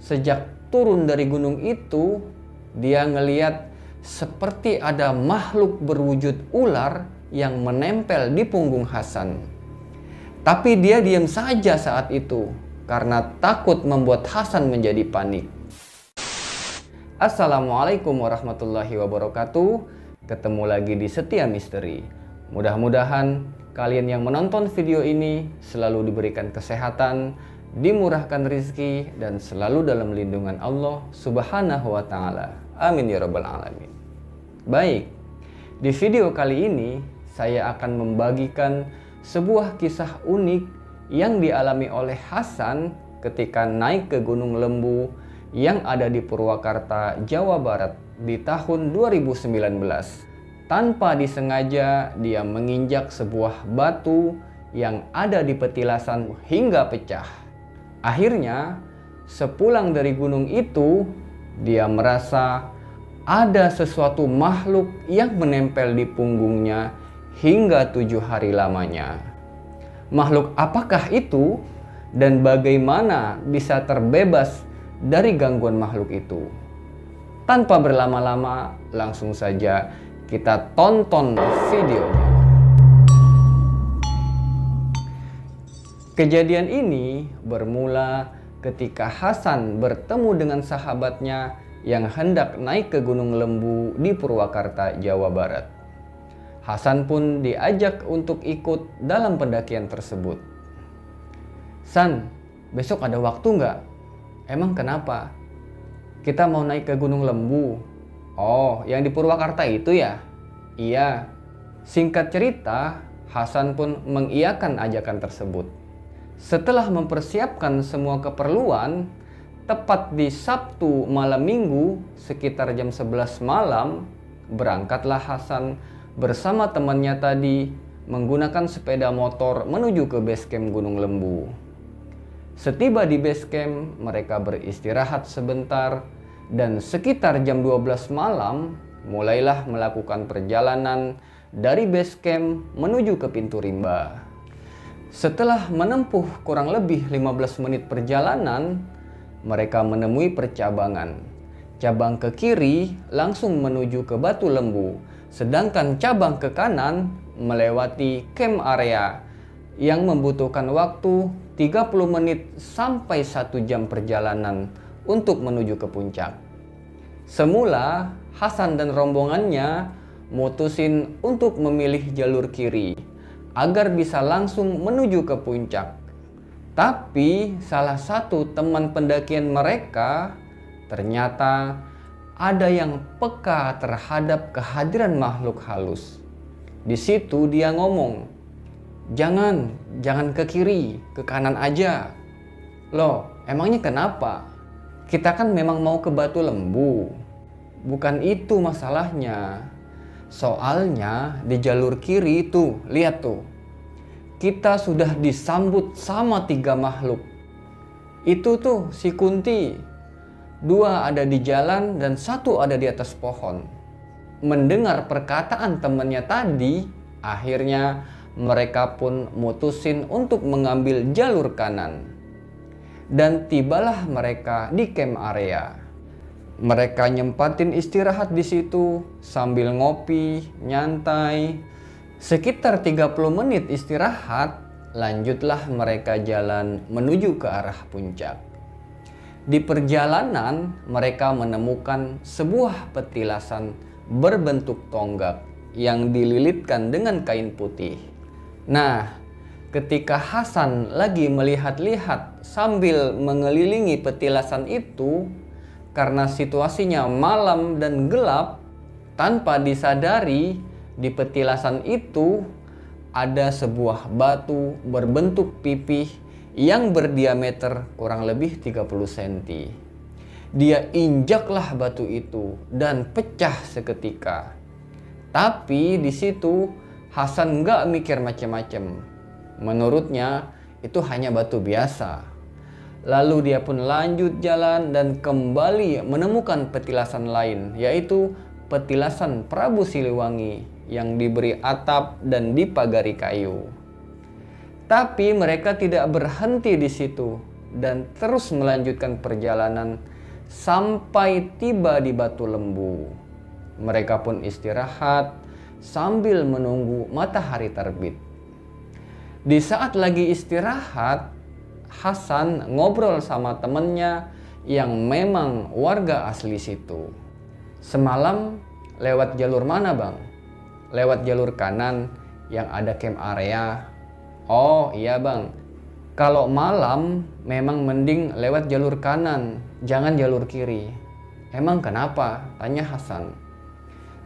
Sejak turun dari gunung itu, dia ngeliat seperti ada makhluk berwujud ular yang menempel di punggung Hasan. Tapi dia diam saja saat itu karena takut membuat Hasan menjadi panik. Assalamualaikum warahmatullahi wabarakatuh. Ketemu lagi di Setia Misteri. Mudah-mudahan kalian yang menonton video ini selalu diberikan kesehatan, dimurahkan rezeki, dan selalu dalam lindungan Allah Subhanahu wa Ta'ala. Amin ya Rabbal Alamin. Baik, di video kali ini saya akan membagikan sebuah kisah unik yang dialami oleh Hasan ketika naik ke Gunung Lembu yang ada di Purwakarta, Jawa Barat di tahun 2019. Tanpa disengaja dia menginjak sebuah batu yang ada di petilasan hingga pecah. Akhirnya sepulang dari gunung itu dia merasa ada sesuatu makhluk yang menempel di punggungnya hingga 7 hari lamanya. Makhluk apakah itu dan bagaimana bisa terbebas dari gangguan makhluk itu? Tanpa berlama-lama, langsung saja kita tonton videonya. Kejadian ini bermula ketika Hasan bertemu dengan sahabatnya yang hendak naik ke Gunung Lembu di Purwakarta, Jawa Barat. Hasan pun diajak untuk ikut dalam pendakian tersebut. "San, besok ada waktu nggak?" "Emang kenapa?" "Kita mau naik ke Gunung Lembu." "Oh, yang di Purwakarta itu ya?" "Iya." Singkat cerita, Hasan pun mengiyakan ajakan tersebut. Setelah mempersiapkan semua keperluan, tepat di Sabtu malam Minggu sekitar jam 11 malam, berangkatlah Hasan bersama temannya tadi menggunakan sepeda motor menuju ke base camp Gunung Lembu. Setiba di base camp, mereka beristirahat sebentar dan sekitar jam 12 malam mulailah melakukan perjalanan dari base camp menuju ke pintu rimba. Setelah menempuh kurang lebih 15 menit perjalanan, mereka menemui percabangan. Cabang ke kiri langsung menuju ke Batu Lembu, sedangkan cabang ke kanan melewati camp area yang membutuhkan waktu 30 menit sampai 1 jam perjalanan untuk menuju ke puncak. Semula Hasan dan rombongannya mutusin untuk memilih jalur kiri agar bisa langsung menuju ke puncak. Tapi salah satu teman pendakian mereka ternyata ada yang peka terhadap kehadiran makhluk halus. Di situ dia ngomong, Jangan ke kiri, ke kanan aja." "Loh, emangnya kenapa? Kita kan memang mau ke Batu Lembu." "Bukan itu masalahnya. Soalnya di jalur kiri itu, lihat tuh. Kita sudah disambut sama 3 makhluk. Itu tuh si Kunti. 2 ada di jalan dan 1 ada di atas pohon." Mendengar perkataan temannya tadi, akhirnya mereka pun mutusin untuk mengambil jalur kanan. Dan tibalah mereka di camp area. Mereka nyempatin istirahat di situ sambil ngopi, nyantai. Sekitar 30 menit istirahat, lanjutlah mereka jalan menuju ke arah puncak. Di perjalanan, mereka menemukan sebuah petilasan berbentuk tonggak yang dililitkan dengan kain putih. Nah, ketika Hasan lagi melihat-lihat sambil mengelilingi petilasan itu, karena situasinya malam dan gelap, tanpa disadari di petilasan itu ada sebuah batu berbentuk pipih yang berdiameter kurang lebih 30 cm. Dia injaklah batu itu dan pecah seketika. Tapi di situ Hasan nggak mikir macam-macam. Menurutnya itu hanya batu biasa. Lalu dia pun lanjut jalan dan kembali menemukan petilasan lain, yaitu petilasan Prabu Siliwangi yang diberi atap dan dipagari kayu. Tapi mereka tidak berhenti di situ. dan terus melanjutkan perjalanan sampai tiba di Batu Lembu. Mereka pun istirahat sambil menunggu matahari terbit. Di saat lagi istirahat, Hasan ngobrol sama temennya yang memang warga asli situ. "Semalam lewat jalur mana, Bang?" "Lewat jalur kanan yang ada camp area." "Oh iya, Bang. Kalau malam memang mending lewat jalur kanan, jangan jalur kiri." "Emang kenapa?" tanya Hasan.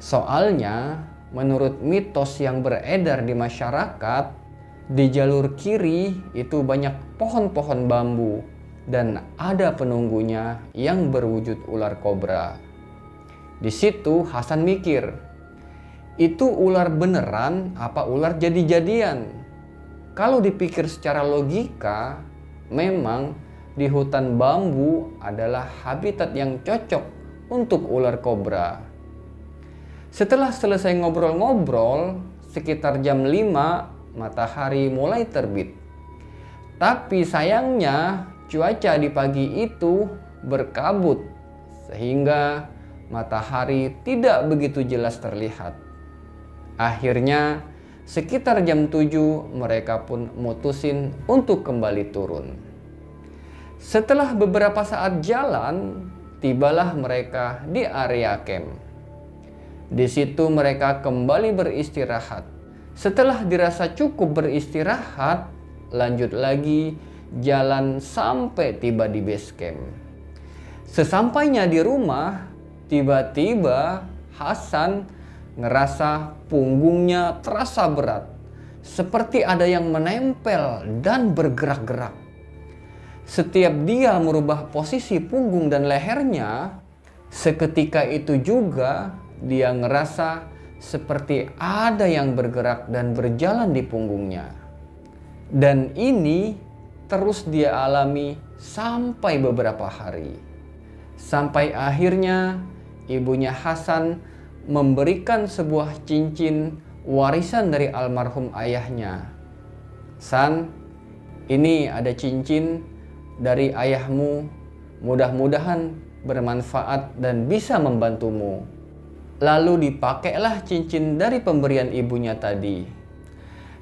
"Soalnya menurut mitos yang beredar di masyarakat, di jalur kiri itu banyak pohon-pohon bambu dan ada penunggunya yang berwujud ular kobra." Di situ Hasan mikir, itu ular beneran apa ular jadi-jadian? Kalau dipikir secara logika, memang di hutan bambu adalah habitat yang cocok untuk ular kobra. Setelah selesai ngobrol-ngobrol, sekitar jam 5 matahari mulai terbit. Tapi sayangnya cuaca di pagi itu berkabut sehingga matahari tidak begitu jelas terlihat. Akhirnya sekitar jam 7 mereka pun mutusin untuk kembali turun. Setelah beberapa saat jalan, tibalah mereka di area camp. Di situ mereka kembali beristirahat. Setelah dirasa cukup beristirahat, lanjut lagi jalan sampai tiba di base camp. Sesampainya di rumah, tiba-tiba Hasan ngerasa punggungnya terasa berat, seperti ada yang menempel dan bergerak-gerak. Setiap dia merubah posisi punggung dan lehernya, seketika itu juga dia ngerasa seperti ada yang bergerak dan berjalan di punggungnya. Dan ini terus dia alami sampai beberapa hari. Sampai akhirnya ibunya Hasan memberikan sebuah cincin warisan dari almarhum ayahnya. "San, ini ada cincin dari ayahmu. Mudah-mudahan bermanfaat dan bisa membantumu." Lalu dipakailah cincin dari pemberian ibunya tadi.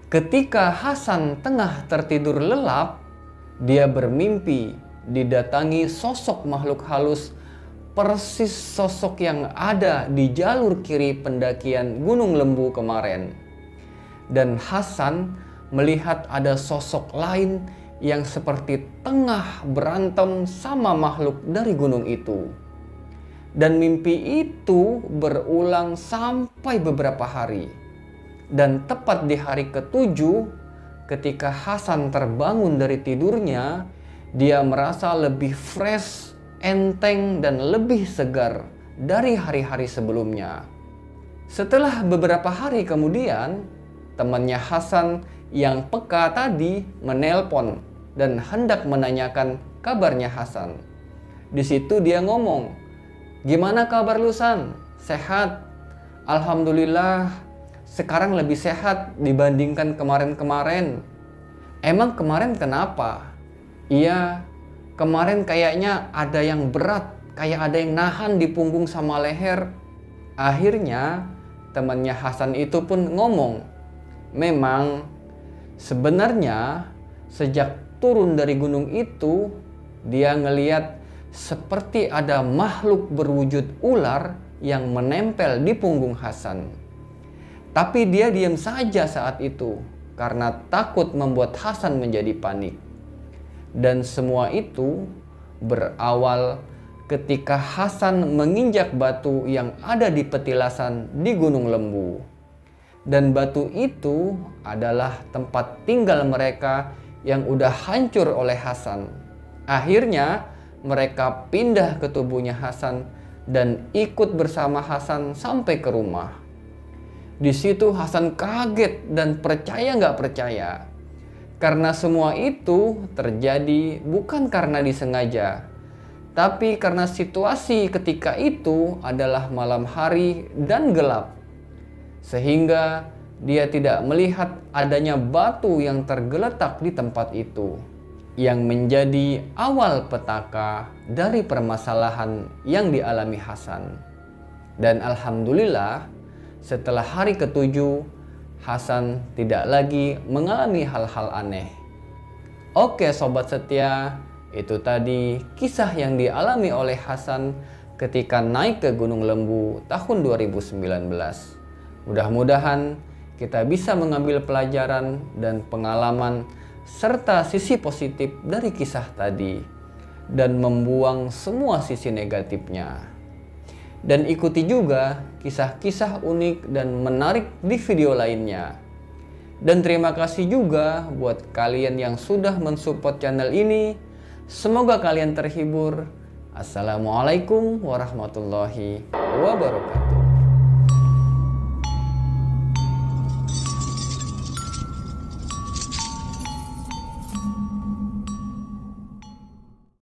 Ketika Hasan tengah tertidur lelap, dia bermimpi didatangi sosok makhluk halus persis sosok yang ada di jalur kiri pendakian Gunung Lembu kemarin. Dan Hasan melihat ada sosok lain yang seperti tengah berantem sama makhluk dari gunung itu. Dan mimpi itu berulang sampai beberapa hari. Dan tepat di hari ke-7, ketika Hasan terbangun dari tidurnya, dia merasa lebih fresh, enteng, dan lebih segar dari hari-hari sebelumnya. Setelah beberapa hari kemudian, temannya Hasan yang peka tadi menelpon dan hendak menanyakan kabarnya Hasan. Di situ dia ngomong, "Gimana kabar lu, San? Sehat?" "Alhamdulillah, sekarang lebih sehat dibandingkan kemarin-kemarin." "Emang kemarin kenapa?" "Iya, kemarin kayaknya ada yang berat, kayak ada yang nahan di punggung sama leher." Akhirnya temannya Hasan itu pun ngomong, memang sebenarnya sejak turun dari gunung itu, dia ngeliat seperti ada makhluk berwujud ular yang menempel di punggung Hasan. Tapi dia diam saja saat itu karena takut membuat Hasan menjadi panik. Dan semua itu berawal ketika Hasan menginjak batu yang ada di petilasan di Gunung Lembu. Dan batu itu adalah tempat tinggal mereka yang udah hancur oleh Hasan. Akhirnya mereka pindah ke tubuhnya Hasan dan ikut bersama Hasan sampai ke rumah. Di situ Hasan kaget dan percaya nggak percaya. Karena semua itu terjadi bukan karena disengaja, tapi karena situasi ketika itu adalah malam hari dan gelap. Sehingga dia tidak melihat adanya batu yang tergeletak di tempat itu. yang menjadi awal petaka dari permasalahan yang dialami Hasan. Dan alhamdulillah, setelah hari ketujuh, Hasan tidak lagi mengalami hal-hal aneh. Oke sobat setia, itu tadi kisah yang dialami oleh Hasan ketika naik ke Gunung Lembu tahun 2019. Mudah-mudahan kita bisa mengambil pelajaran dan pengalaman serta sisi positif dari kisah tadi dan membuang semua sisi negatifnya. Dan ikuti juga kisah-kisah unik dan menarik di video lainnya. Dan terima kasih juga buat kalian yang sudah mensupport channel ini. Semoga kalian terhibur. Assalamualaikum warahmatullahi wabarakatuh.